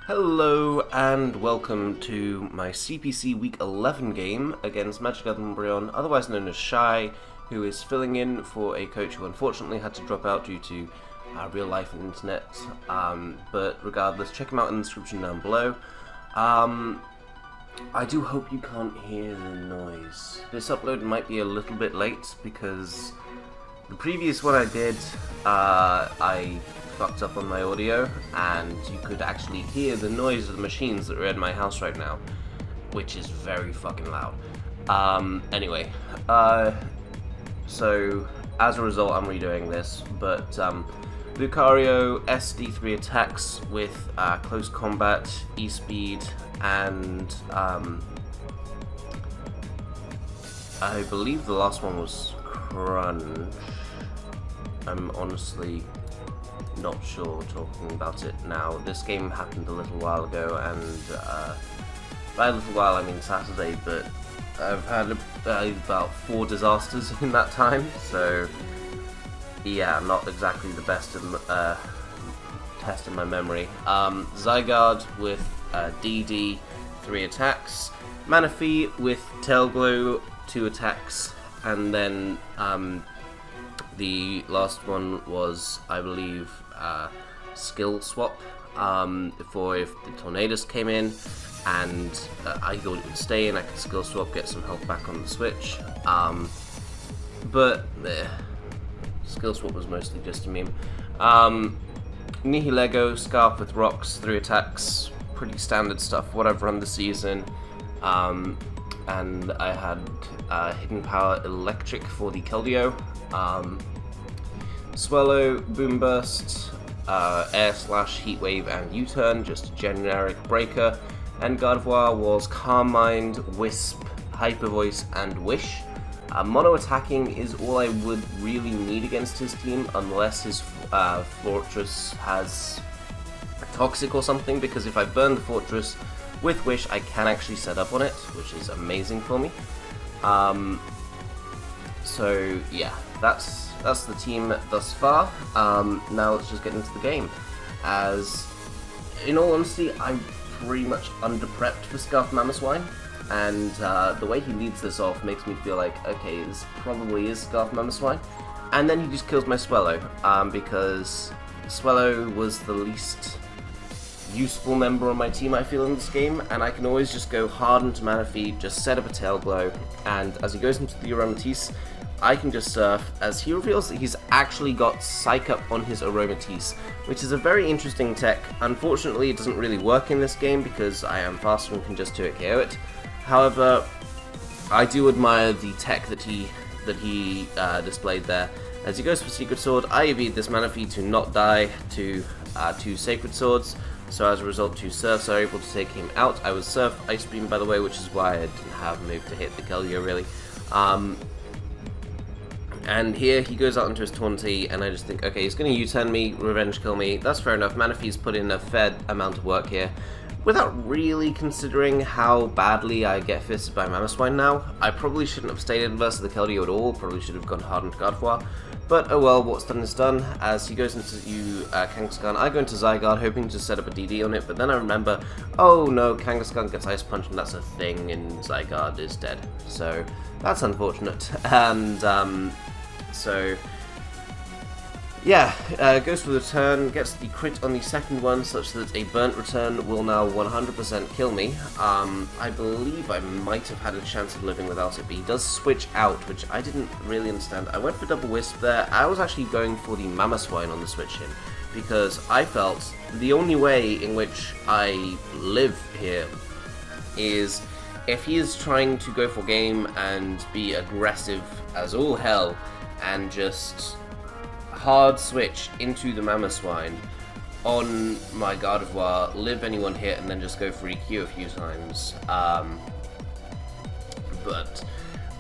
Hello and welcome to my CPC Week 11 game against Magic Embryon, otherwise known as Shy, who is filling in for a coach who unfortunately had to drop out due to real life and internet. But regardless, check him out in the description down below. I do hope you can't hear the noise. This upload might be a little bit late because the previous one I did, I fucked up on my audio, and you could actually hear the noise of the machines that are in my house right now, which is very fucking loud. Anyway, so as a result, I'm redoing this, but Lucario SD3 attacks with close combat, E-speed, and I believe the last one was Crunch. I'm honestly not sure talking about it now. This game happened a little while ago, and by a little while I mean Saturday, but I've had about 4 disasters in that time, so yeah, not exactly the best test in my memory. Zygarde with DD, 3 attacks, Manaphy with Tail Glow, 2 attacks, and then the last one was, I believe, skill swap for if the Tornadus came in and I thought it would stay and I could skill swap, get some health back on the switch. But skill swap was mostly just a meme. Nihilego, Scarf with rocks, 3 attacks, pretty standard stuff, what I've run this season. And I had Hidden Power Electric for the Keldeo. Swallow, Boom Burst, Air Slash, Heat Wave, and U-Turn, just a generic breaker. And Gardevoir was Calm Mind, Wisp, Hyper Voice, and Wish. Mono attacking is all I would really need against his team, unless his Fortress has Toxic or something, because if I burn the Fortress with Wish, I can actually set up on it, which is amazing for me. So yeah, that's the team thus far. Now let's just get into the game. As, in all honesty, I'm pretty much under-prepped for Scarf Mamoswine, and the way he leads this off makes me feel like, okay, this probably is Scarf Mamoswine. And then he just kills my Swellow, because Swellow was the least useful member on my team, I feel, in this game, and I can always just go hard into Manaphy, just set up a Tail Glow, and as he goes into the Aromatisse, I can just surf, as he reveals that he's actually got Psych Up on his Aromatisse, which is a very interesting tech. Unfortunately, it doesn't really work in this game because I am faster and can just 2-hit KO it. However, I do admire the tech that he displayed there. As he goes for Secret Sword, I evade this Manaphy to not die to 2 Sacred Swords. So as a result, 2 Surfs are able to take him out. I was Surf Ice Beam, by the way, which is why I didn't have a move to hit the Keldeo, really. And here he goes out into his Taunty, and I just think, okay, he's going to U-turn me, revenge kill me. That's fair enough. Manaphy's put in a fair amount of work here. Without really considering how badly I get fisted by Mamoswine now, I probably shouldn't have stayed in versus the Keldeo at all. Probably should have gone hard into Gardevoir. But oh well, what's done is done. As he goes into Kangaskhan, I go into Zygarde, hoping to set up a DD on it, but then I remember, oh no, Kangaskhan gets Ice Punch, and that's a thing, and Zygarde is dead. So that's unfortunate. And so yeah, goes for the turn, gets the crit on the second one, such that a burnt return will now 100% kill me. I believe I might have had a chance of living without it, but he does switch out, which I didn't really understand. I went for double Wisp there. I was actually going for the Mamoswine on the switch in, because I felt the only way in which I live here is if he is trying to go for game and be aggressive as all hell, and just hard switch into the Mamoswine on my Gardevoir, live anyone hit, and then just go for EQ a few times. But,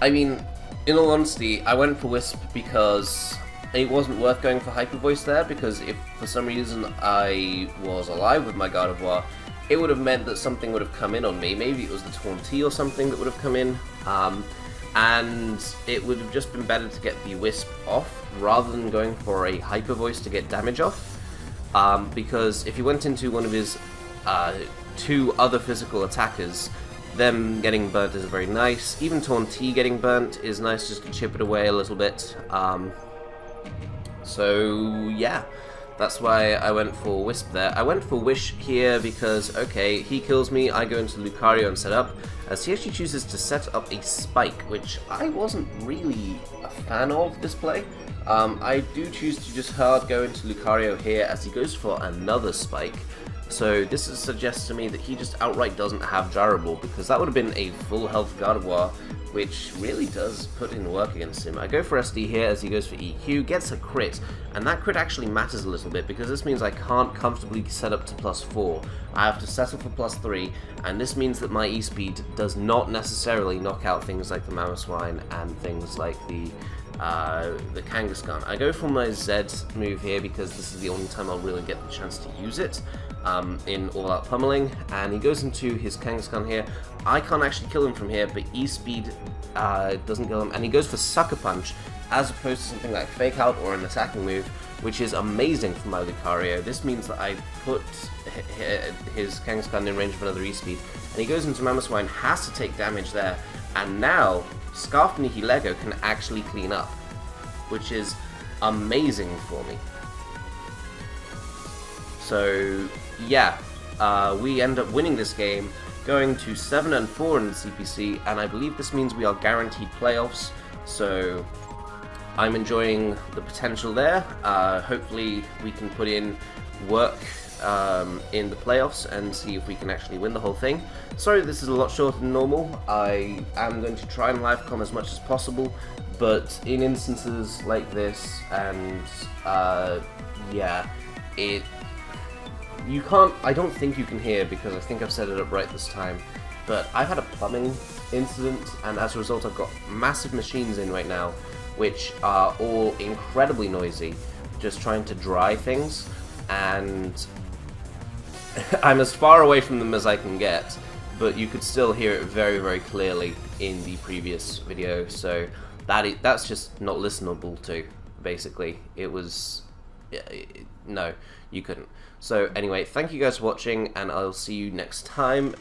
I mean, in all honesty, I went for Wisp because it wasn't worth going for Hyper Voice there, because if for some reason I was alive with my Gardevoir, it would have meant that something would have come in on me. Maybe it was the Taunty or something that would have come in. And it would have just been better to get the Wisp off rather than going for a Hyper Voice to get damage off, because if he went into one of his two other physical attackers, them getting burnt is very nice. Even Taunty getting burnt is nice just to chip it away a little bit. So yeah, that's why I went for Wisp there. I went for Wish here because, okay, he kills me, I go into Lucario and set up, as he actually chooses to set up a Spike, which I wasn't really a fan of this play. I do choose to just hard go into Lucario here as he goes for another Spike. So this suggests to me that he just outright doesn't have Gyrable, because that would have been a full health Gardevoir, which really does put in work against him. I go for SD here as he goes for EQ, gets a crit, and that crit actually matters a little bit because this means I can't comfortably set up to +4. I have to settle for +3, and this means that my E-Speed does not necessarily knock out things like the Mamoswine and things like the Kangaskhan. I go for my Z move here because this is the only time I'll really get the chance to use it in all-out pummeling, and he goes into his Kangaskhan here. I can't actually kill him from here, but E-Speed doesn't kill him, and he goes for Sucker Punch as opposed to something like Fake Out or an attacking move, which is amazing for my Lucario. This means that I put his Kangaskhan in range of another E-Speed, and he goes into Mamoswine, has to take damage there, and now Scarf Nihilego can actually clean up, which is amazing for me. So yeah, we end up winning this game, going to 7-4 in the CPC, and I believe this means we are guaranteed playoffs, so I'm enjoying the potential there. Hopefully we can put in work in the playoffs and see if we can actually win the whole thing. Sorry this is a lot shorter than normal. I am going to try and live comm as much as possible, but in instances like this, and yeah, you can't, I don't think you can hear because I think I've set it up right this time, but I've had a plumbing incident, and as a result I've got massive machines in right now which are all incredibly noisy, just trying to dry things, and I'm as far away from them as I can get, but you could still hear it very, very clearly in the previous video, so that's just not listenable to, basically. It was... no, you couldn't. So anyway, thank you guys for watching, and I'll see you next time.